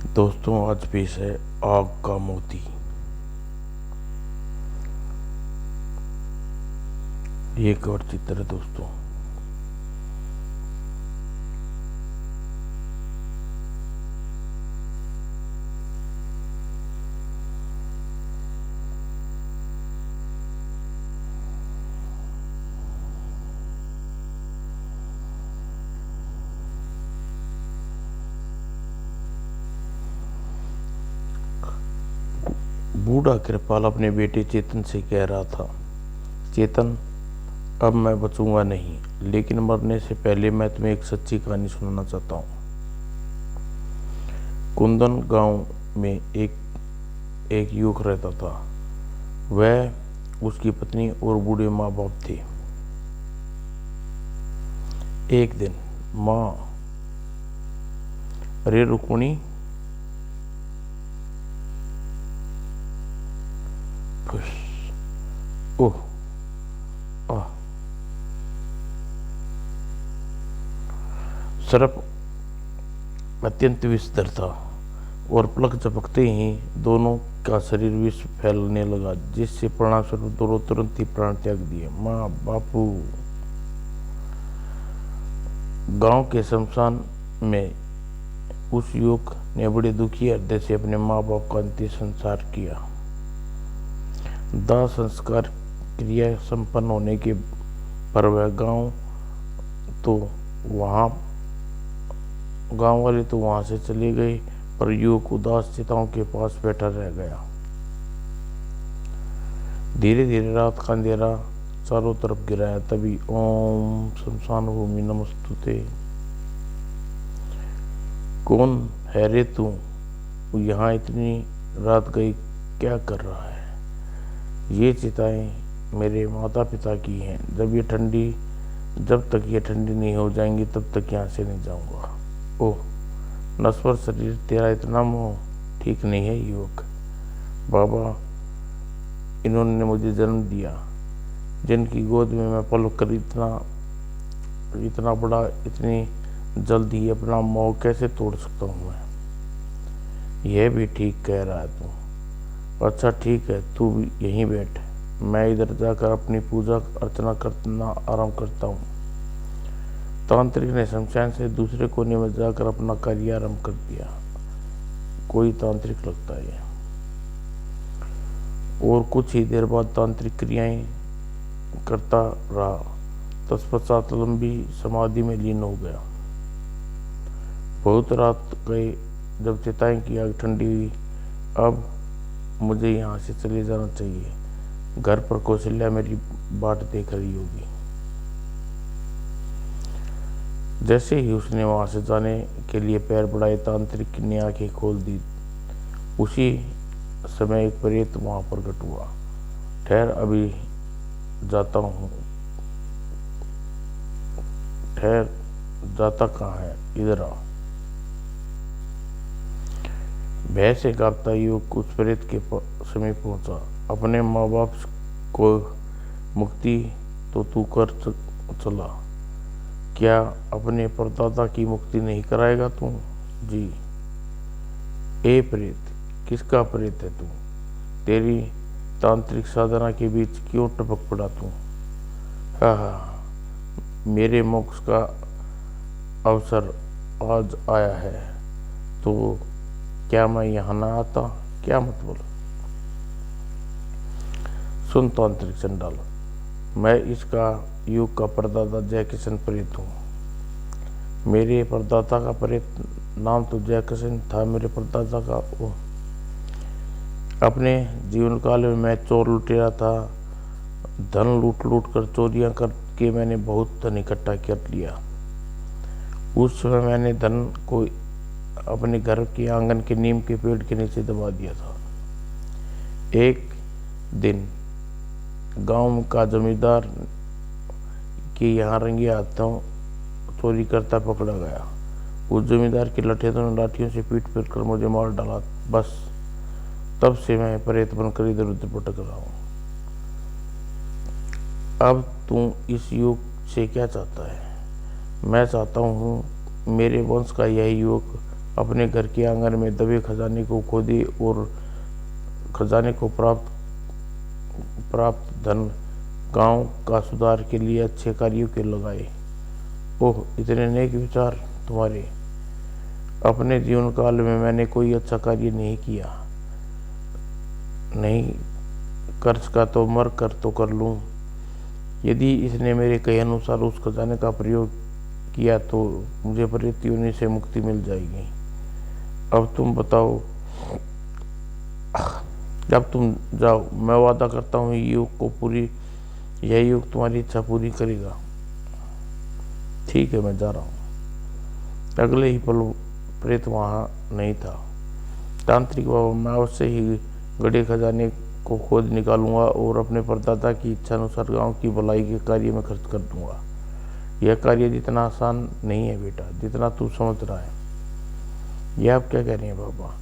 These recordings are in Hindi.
दोस्तों, आज पेश है आग का मोती। ये एक और चित्र है दोस्तों। बूढ़ा कृपाल अपने बेटे चेतन से कह रहा था, चेतन, अब मैं बचूंगा नहीं, लेकिन मरने से पहले मैं तुम्हें एक सच्ची कहानी सुनाना चाहता हूँ। कुंदन गांव में एक युवक रहता था। वह, उसकी पत्नी और बूढ़े माँ बाप थे। एक दिन माँ, अरे रुक्मिणी, फुस, ओह, आह, सर्प अत्यंत विषधर था और पलक झपकते ही दोनों का शरीर विष फैलने लगा, जिससे परिणामस्वरूप दोनों तुरंत ही प्राण त्याग दिए। माँ बापू। गांव के शमशान में उस युवक ने बड़े दुखी हृदय से अपने माँ बाप का अंतिम संस्कार किया। दाह संस्कार क्रिया संपन्न होने के पर वह गांव वाले तो वहां से चले गए, पर युवक उदास चिताओं के पास बैठा रह गया। धीरे धीरे रात का अंधेरा चारों तरफ गिराया। तभी ओम शमशान भूमि नमस्तुते। कौन है रे तू? यहाँ इतनी रात गई क्या कर रहा है? ये चिताएं मेरे माता पिता की हैं। जब तक ये ठंडी नहीं हो जाएंगी तब तक यहाँ से नहीं जाऊंगा। ओह, नश्वर शरीर तेरा इतना मोह ठीक नहीं है युवक। बाबा, इन्होंने मुझे जन्म दिया, जिनकी गोद में मैं पल कर इतना बड़ा, इतनी जल्द ही अपना मोह कैसे तोड़ सकता हूँ मैं? यह भी ठीक कह रहा है तू। अच्छा ठीक है, तू भी यहीं बैठ, मैं इधर जाकर अपनी पूजा अर्चना करना आरंभ करता हूँ। तांत्रिक ने शमशान से दूसरे कोने में जाकर अपना कार्य आरंभ कर दिया। कोई तांत्रिक लगता है। और कुछ ही देर बाद तांत्रिक क्रियाएं करता रहा। तत्पश्चात लंबी समाधि में लीन हो गया। बहुत रात गए जब चिताएं की आग ठंडी हुई। अब मुझे यहाँ से चले जाना चाहिए। घर पर कौशल्या मेरी बाट देख रही होगी। जैसे ही उसने वहां से जाने के लिए पैर बढ़ाए, तांत्रिक ने आंखें खोल दी। उसी समय एक प्रेत वहां प्रकट हुआ। ठहर, अभी जाता हूँ। ठहर, जाता कहाँ है? इधर आ। भय से कांपता युवक उस प्रेत के समीप पहुंचा। अपने माँ बाप को मुक्ति तो तू कर चला, क्या अपने परदादा की मुक्ति नहीं कराएगा तू? जी। ए प्रेत, किसका प्रेत है तू? तेरी तांत्रिक साधना के बीच क्यों टपक पड़ा तू? हाँ, मेरे मोक्ष का अवसर आज आया है, तो क्या मैं यहाँ ना आता? क्या मत बोलो। सुन तांत्रिक चंडाल, मैं इसका युग का परदाता जयकिशन प्रेत हूँ। मेरे परदाता का प्रेत नाम तो जयकिशन था। मेरे परदाता का वो अपने जीवन काल में मैं चोर लुटेरा था। धन लूट कर चोरियां करके मैंने बहुत धन इकट्ठा कर लिया। उस समय मैंने धन को अपने घर के आंगन के नीम के पेड़ के नीचे दबा दिया था। एक दिन गांव का जमींदार के यहाँ रंगे हाथों चोरी करता पकड़ा गया। उस जमींदार की लाठियों से पीट कर मुझे मार डाला। बस तब से मैं प्रेत बनकर इधर उधर भटक रहा हूँ। अब तू इस युग से क्या चाहता है? मैं चाहता हूँ मेरे वंश का यह युवक अपने घर के आंगन में दबे खजाने को खोदे और खजाने को प्राप्त धन गांव का सुधार के लिए अच्छे कार्यों के लगाए। ओह, इतने नेक विचार तुम्हारे। अपने जीवन काल में मैंने कोई अच्छा कार्य नहीं किया, नहीं कर सका तो मर कर तो कर लूं। यदि इसने मेरे कहे अनुसार उस खजाने का प्रयोग किया तो मुझे प्रेत योनि से मुक्ति मिल जाएगी। अब तुम बताओ, जब तुम जाओ, मैं वादा करता हूँ यह युग तुम्हारी इच्छा पूरी करेगा। ठीक है, मैं जा रहा हूँ। अगले ही पल प्रेत वहाँ नहीं था। तांत्रिक बाबा, मैं अवश्य ही गड़े खजाने को खोद निकालूंगा और अपने परदादा की इच्छा अनुसार गांव की भलाई के कार्य में खर्च कर दूंगा। यह कार्य जितना आसान नहीं है बेटा, जितना तू समझ रहा है। यह आप क्या कह रहे हैं बाबा?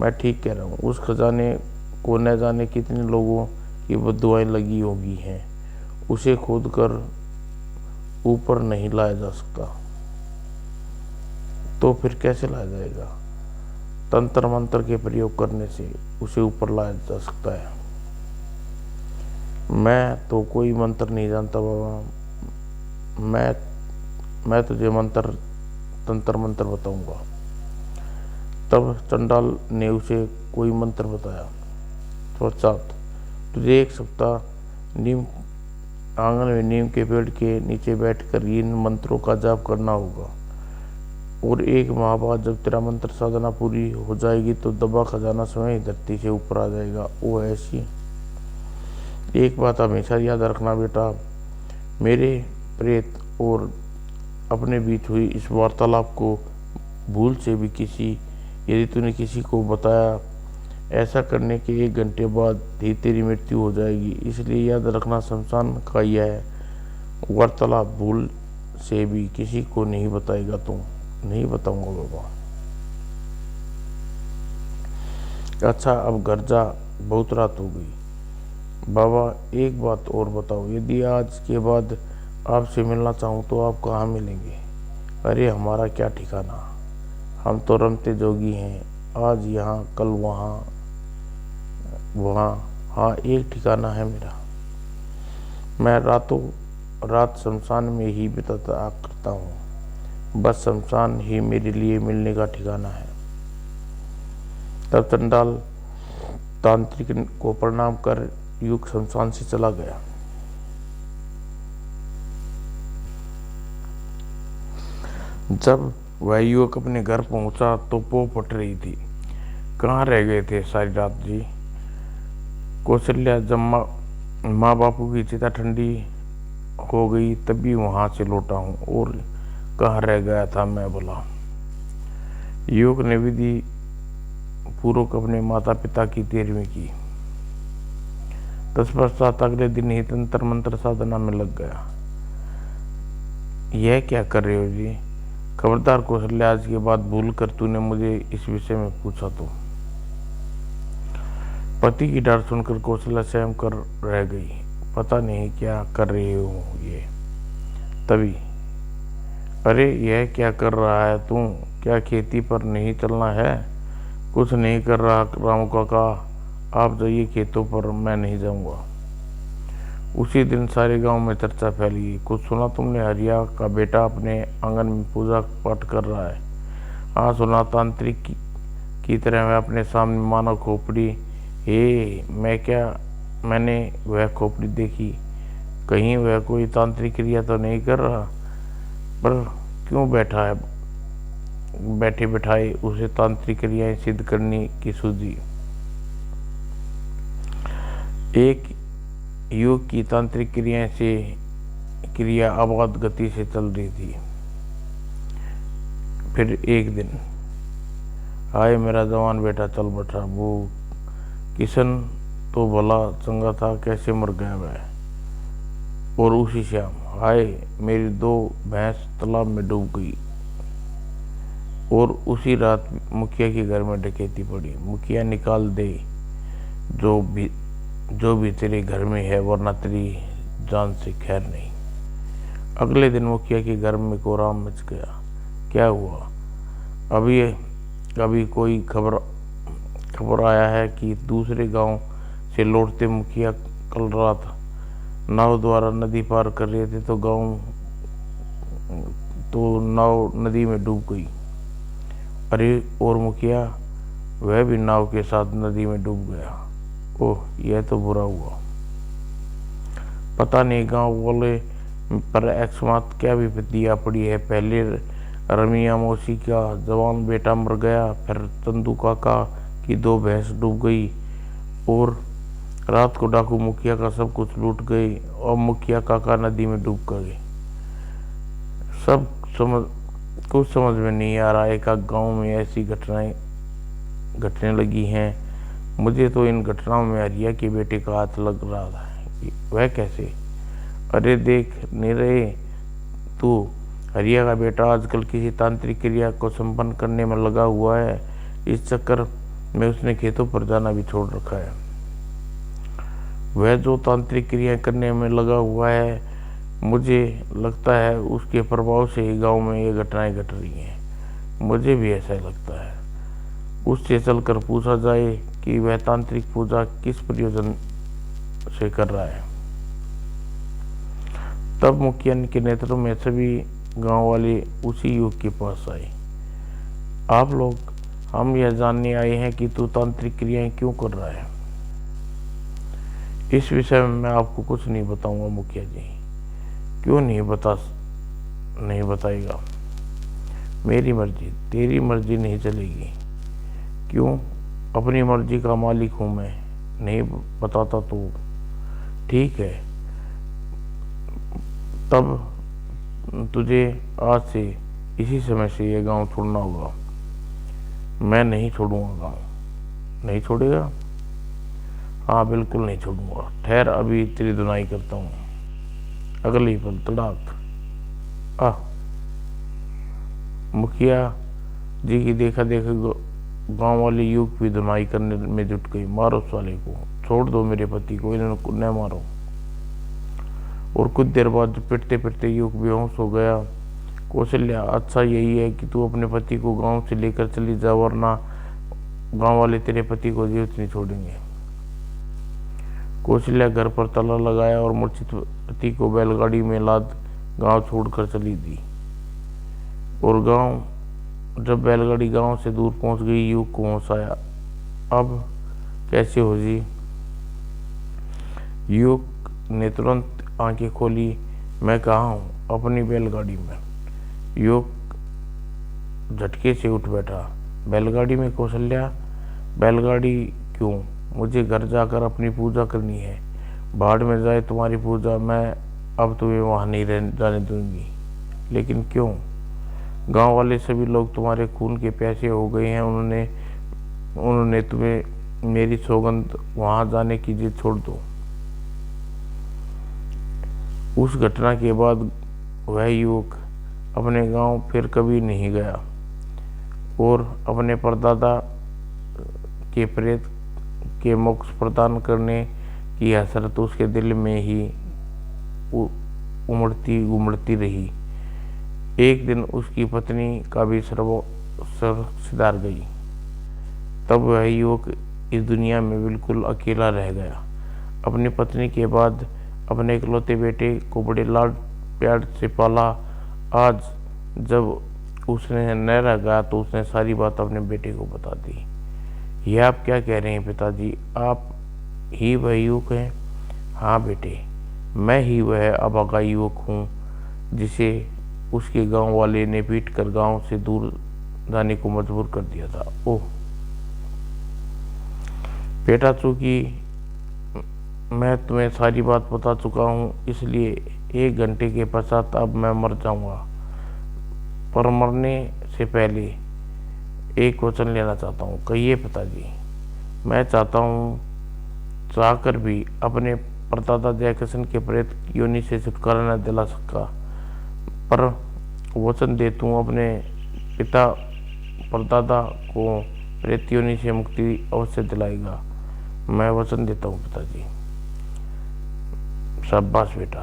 मैं ठीक कह रहा हूँ। उस खजाने को न जाने कितने लोगों की बद्दुआएं लगी होगी हैं। उसे खोद कर ऊपर नहीं लाया जा सकता। तो फिर कैसे लाया जाएगा? तंत्र मंत्र के प्रयोग करने से उसे ऊपर लाया जा सकता है। मैं तो कोई मंत्र नहीं जानता बाबा। मैं तुझे तंत्र मंत्र बताऊंगा। तब चंडाल ने उसे कोई मंत्र बताया। पश्चात तुझे 1 सप्ताह आंगन में नीम के पेड़ के नीचे बैठकर इन मंत्रों का जाप करना होगा और 1 माह बाद जब तेरा मंत्र साधना पूरी हो जाएगी तो दबा खजाना स्वयं ही धरती से ऊपर आ जाएगा। वो ऐसी एक बात हमेशा याद रखना बेटा, मेरे प्रेत और अपने बीच हुई इस वार्तालाप को भूल से भी यदि तूने किसी को बताया, ऐसा करने के 1 घंटे बाद ही तेरी मृत्यु हो जाएगी। इसलिए याद रखना, शमशान का यह वार्तालाप भूल से भी किसी को नहीं बताएगा। तुम नहीं बताऊंगा बाबा। अच्छा, अब घर जा, बहुत रात हो गई। बाबा, एक बात और बताओ, यदि आज के बाद आपसे मिलना चाहूँ तो आप कहाँ मिलेंगे? अरे हमारा क्या ठिकाना, हम तो रमते जोगी हैं। आज यहाँ, कल वहाँ। हाँ, एक ठिकाना है मेरा। मैं रातों रात शमशान में ही बिताता करता हूँ। बस शमशान ही मेरे लिए मिलने का ठिकाना है। तब चंडाल तांत्रिक को प्रणाम कर युग शमशान से चला गया। जब वह युवक अपने घर पहुंचा तो पो फट रही थी। कहाँ रह गए थे सारी रात जी? कौशल्या, जब माँ बापू की चिता ठंडी हो गई तभी वहां से लौटा हूँ। और कहाँ रह गया था मैं भला? युवक ने विधि पूर्वक अपने माता पिता की तेरहवीं की। तत्पश्चात अगले दिन ही तंत्र मंत्र साधना में लग गया। यह क्या कर रहे हो जी? खबरदार कौशल्या, आज के बाद भूल कर तूने मुझे इस विषय में पूछा तो। पति की डांट सुनकर कौशल्या स्वयं कर रह गई। पता नहीं क्या कर रहे हो ये। तभी, अरे यह क्या कर रहा है तू? क्या खेती पर नहीं चलना है? कुछ नहीं कर रहा रामू काका, आप जाइए खेतों पर, मैं नहीं जाऊंगा। उसी दिन सारे गांव में चर्चा फैल गई। कुछ सुना तुमने? हरिया का बेटा अपने आंगन में पूजा पाठ कर रहा है। हाँ सुना, तांत्रिक की तरह मैं अपने सामने मानव खोपड़ी। मैंने वह खोपड़ी देखी। कहीं वह कोई तांत्रिक क्रिया तो नहीं कर रहा? पर क्यों बैठे बिठाए उसे तांत्रिक क्रियाएं सिद्ध करने की सूझी। एक युग की तांत्रिक क्रिया आबाद गति से चल रही थी। फिर एक दिन, आए मेरा जवान बेटा, चल बैठा। वो किशन तो भला चंगा था, कैसे मर गया वह। और उसी शाम, हाय मेरी 2 भैंस तालाब में डूब गई। और उसी रात मुखिया के घर में डकैती पड़ी। मुखिया, निकाल दे जो भी तेरे घर में है, वरना तेरी जान से खैर नहीं। अगले दिन मुखिया के घर में कोहराम मच गया। क्या हुआ? कभी कोई खबर आया है कि दूसरे गांव से लौटते मुखिया कल रात नाव द्वारा नदी पार कर रहे थे तो नाव नदी में डूब गई। अरे और मुखिया वह भी नाव के साथ नदी में डूब गया। ओह, यह तो बुरा हुआ। पता नहीं गांव वाले पर अकस्मात क्या विपत्ति आ पड़ी है। पहले रमिया मौसी का जवान बेटा मर गया, फिर चंदू काका की 2 भैंस डूब गई और रात को डाकू मुखिया का सब कुछ लूट गए और मुखिया काका नदी में डूब गए। सब कुछ समझ में नहीं आ रहा है। एक गांव में ऐसी घटनाएं घटने लगी हैं। मुझे तो इन घटनाओं में हरिया के बेटे का हाथ लग रहा था। वह कैसे? अरे देख नहीं रहे तू, हरिया का बेटा आजकल किसी तांत्रिक क्रिया को संपन्न करने में लगा हुआ है। इस चक्कर में उसने खेतों पर जाना भी छोड़ रखा है। वह जो तांत्रिक क्रिया करने में लगा हुआ है, मुझे लगता है उसके प्रभाव से ही गांव में ये घटनाएं घट रही हैं। मुझे भी ऐसा लगता है। उससे चलकर पूछा जाए कि वह तांत्रिक पूजा किस प्रयोजन से कर रहा है। तब मुखिया के नेतृत्व में सभी गांव वाले उसी युग के पास आए। आप लोग, हम यह जानने आए हैं कि तू तांत्रिक क्रियाएं क्यों कर रहा है। इस विषय में मैं आपको कुछ नहीं बताऊंगा मुखिया जी। क्यों नहीं बताएगा? मेरी मर्जी, तेरी मर्जी नहीं चलेगी। क्यों? अपनी मर्जी का मालिक हूं मैं। नहीं बताता तो ठीक है। तब तुझे आज से इसी समय से ये गांव छोड़ना होगा। मैं नहीं छोड़ूंगा गांव। नहीं छोड़ेगा? हाँ, बिल्कुल नहीं छोड़ूंगा। ठहर, अभी तेरी धुनाई करता हूँ। अगली पल तड़ाक मुखिया जी की देखा गांव वाली युग भी धुनाई करने में जुट गई। मारो साले को, छोड़ दो मेरे पति को, इन्हें न मारो। और कुछ देर बाद पिटते पिटते युग बेहोश हो गया। कौशल्या, अच्छा यही है कि तू अपने पति को गांव से लेकर चली जा, वरना गांव वाले तेरे पति को जीवित नहीं छोड़ेंगे। कौशल्या घर पर ताला लगाया और मूर्छित पति को बैलगाड़ी में लाद गांव छोड़कर चली दी। और जब बैलगाड़ी गांव से दूर पहुंच गई, युग को होश आया। अब कैसे हो जी? युग ने तुरंत आंखें खोली। मैं कहाँ हूँ? अपनी बैलगाड़ी में। युग झटके से उठ बैठा। बैलगाड़ी में? कौशल्या, बैलगाड़ी क्यों? मुझे घर जाकर अपनी पूजा करनी है। बाढ़ में जाए तुम्हारी पूजा, मैं अब तुम्हें वहाँ नहीं जाने दूंगी। लेकिन क्यों? गांव वाले सभी लोग तुम्हारे खून के प्यासे हो गए हैं। उन्होंने तुम्हें मेरी सौगंध, वहां जाने की जिद छोड़ दो। उस घटना के बाद वह युवक अपने गांव फिर कभी नहीं गया और अपने परदादा के प्रेत के मोक्ष प्रदान करने की हसरत उसके दिल में ही उमड़ती उमड़ती रही। एक दिन उसकी पत्नी का भी सर्व सिधार गई। तब वह युवक इस दुनिया में बिल्कुल अकेला रह गया। अपनी पत्नी के बाद अपने इकलौते बेटे को बड़े लाड प्यार से पाला। आज जब उसने न रह गया तो उसने सारी बात अपने बेटे को बता दी। यह आप क्या कह रहे हैं पिताजी? आप ही वह युवक हैं? हाँ बेटे, मैं ही वह अभागा युवक हूँ जिसे उसके गांव वाले ने पीट कर गांव से दूर जाने को मजबूर कर दिया था। ओह बेटा, चूंकि मैं तुम्हें सारी बात बता चुका हूँ, इसलिए 1 घंटे के पश्चात अब मैं मर जाऊंगा। पर मरने से पहले एक वचन लेना चाहता हूँ। कहिए पिताजी। मैं चाहता हूँ, चाहकर भी अपने परदादा जयकिशन के प्रेत योनि से छुटकारा न दिला सका, पर वचन दे तू अपने पिता परदादा को प्रेत योनि से मुक्ति अवश्य दिलाएगा। मैं वचन देता हूँ पिताजी। शाबाश बेटा,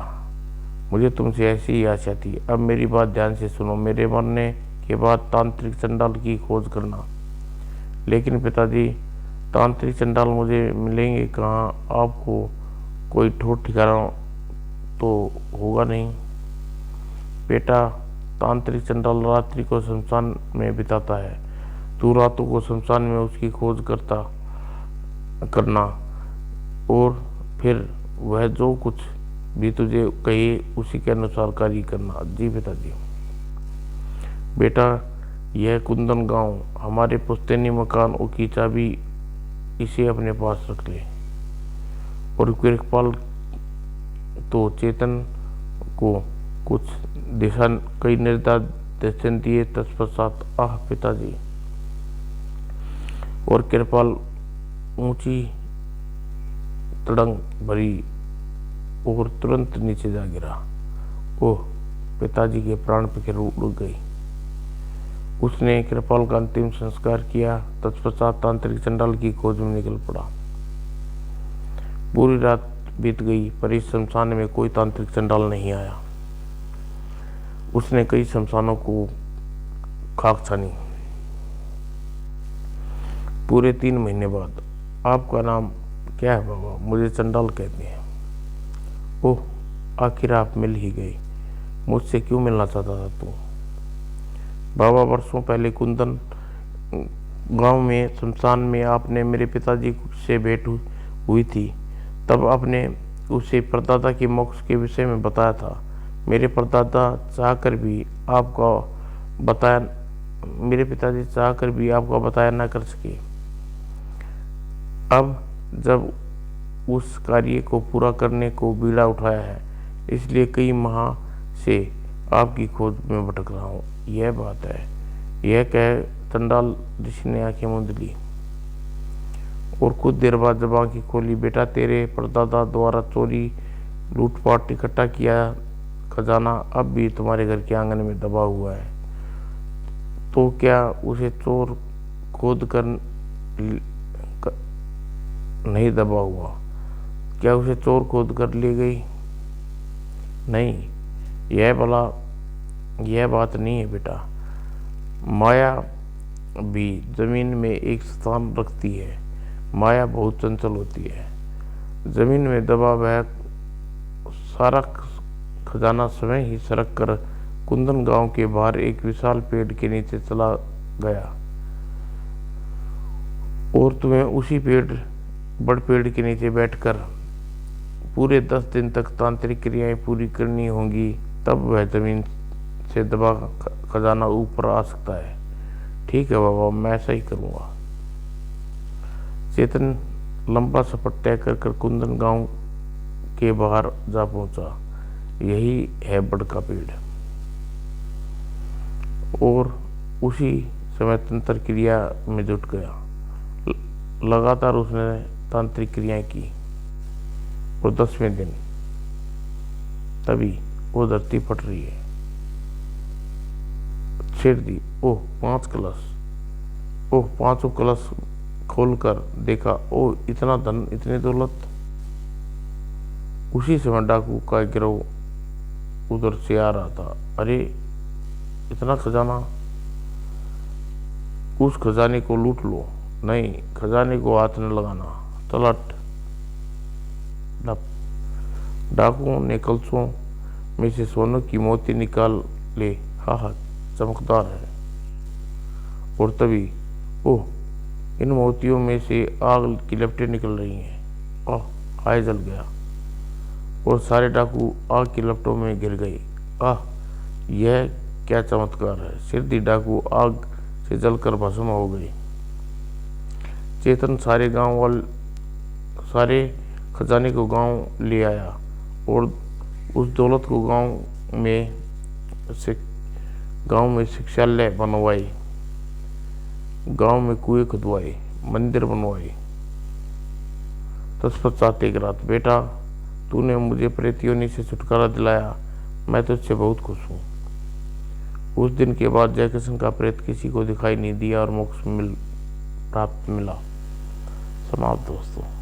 मुझे तुमसे ऐसी ही आशा थी। अब मेरी बात ध्यान से सुनो। मेरे मरने के बाद तांत्रिक चंडाल की खोज करना। लेकिन पिताजी, तांत्रिक चंडाल मुझे मिलेंगे कहाँ? आपको कोई ठोर ठिकाना तो होगा नहीं। बेटा, तांत्रिक चंडाल रात्रि को शमशान में बिताता है। तू रातों को शमशान में उसकी खोज करना और फिर वह जो कुछ भी तुझे कहे उसी के अनुसार कार्य करना। जी पिताजी। बेटा, यह कुंदन गांव हमारे पुश्तैनी मकान की चाबी, इसे अपने पास रख ले। और कृपाल तो चेतन को कुछ कई निर्देशन दिए। तत्पश्चात आह पिताजी। और कृपाल ऊंची तड़ंग भरी और तुरंत नीचे जा गिरा। ओह, पिताजी के प्राण पखेर उड़ गई। उसने कृपाल का अंतिम संस्कार किया। तत्पश्चात तांत्रिक चंडाल की खोज में निकल पड़ा। पूरी रात बीत गई पर इस शमशान में कोई तांत्रिक चंडाल नहीं आया। उसने कई शमशानों को खाक छानी। पूरे 3 महीने बाद, आपका नाम क्या है बाबा? मुझे चंडाल कहते हैं। ओह, आखिर आप मिल ही गए। मुझसे क्यों मिलना चाहता था तू? बाबा, वर्षों पहले कुंदन गांव में शमशान में आपने मेरे पिताजी से भेंट हुई थी। तब आपने उसे परदादा के मोक्ष के विषय में बताया था। मेरे पिताजी चाहकर भी आपका बताया न कर सके। अब जब उस कार्य को पूरा करने को बीड़ा उठाया है, इसलिए कई माह से आपकी खोज में भटक रहा हूँ। यह बात है। यह कह चंडाल ऋषि ने आंखें मूंद ली और कुछ देर बाद जब आंखें खोली, बेटा, तेरे परदादा द्वारा चोरी लूटपाट इकट्ठा किया खजाना अब भी तुम्हारे घर के आंगन में दबा हुआ है। तो क्या उसे चोर खोद कर नहीं दबा हुआ? क्या उसे चोर खोद कर ले गई? नहीं, यह बात नहीं है बेटा। माया भी जमीन में एक स्थान रखती है। माया बहुत चंचल होती है। जमीन में दबा वह सारा खजाना स्वयं ही सरक कर कुंदन गांव के बाहर एक विशाल पेड़ के नीचे चला गया और तुम्हें उसी बड़ पेड़ के नीचे बैठकर पूरे 10 दिन तक तांत्रिक क्रियाएं पूरी करनी होंगी। तब वह जमीन से दबा खजाना ऊपर आ सकता है। ठीक है बाबा, मैं ऐसा ही करूँगा। चेतन लंबा सफर तय कर कुंदन गांव के बाहर जा पहुंचा। यही है बड़ का पेड़। और उसी समय तंत्र क्रिया में जुट गया। लगातार उसने तांत्रिक क्रियाएं की और 10वें दिन तभी वो धरती फट रही है। छेड़ दी। ओह, 5 कलश। ओह, 5 कलश खोलकर देखा। ओह, इतना धन, इतनी दौलत। उसी समय डाकू का गिरोह उधर से आ रहा था। अरे, इतना खजाना! उस खजाने को लूट लो। नहीं, खजाने को हाथ न लगाना। तलट। डाकुओं ने कलशों में से सोने की मोती निकाल ले। हा, चमकदार है। और तभी, ओह, इन मोतियों में से आग की लपटें निकल रही हैं। हाय, जल गया। और सारे डाकू आग की लपटों में गिर गए। यह क्या चमत्कार है! सिद्धि डाकू आग से जलकर भस्म हो गए। चेतन सारे खजाने को गांव ले आया और उस दौलत को गांव में शिक्षालय बनवाए, गांव में कुएं खुदवाए, मंदिर बनवाए। तत्पश्चात एक रात, बेटा, तूने मुझे प्रेत योनि से छुटकारा दिलाया। मैं तुझसे बहुत खुश हूँ। उस दिन के बाद जयकिशन का प्रेत किसी को दिखाई नहीं दिया और मोक्ष मिला। समाप्त दोस्तों।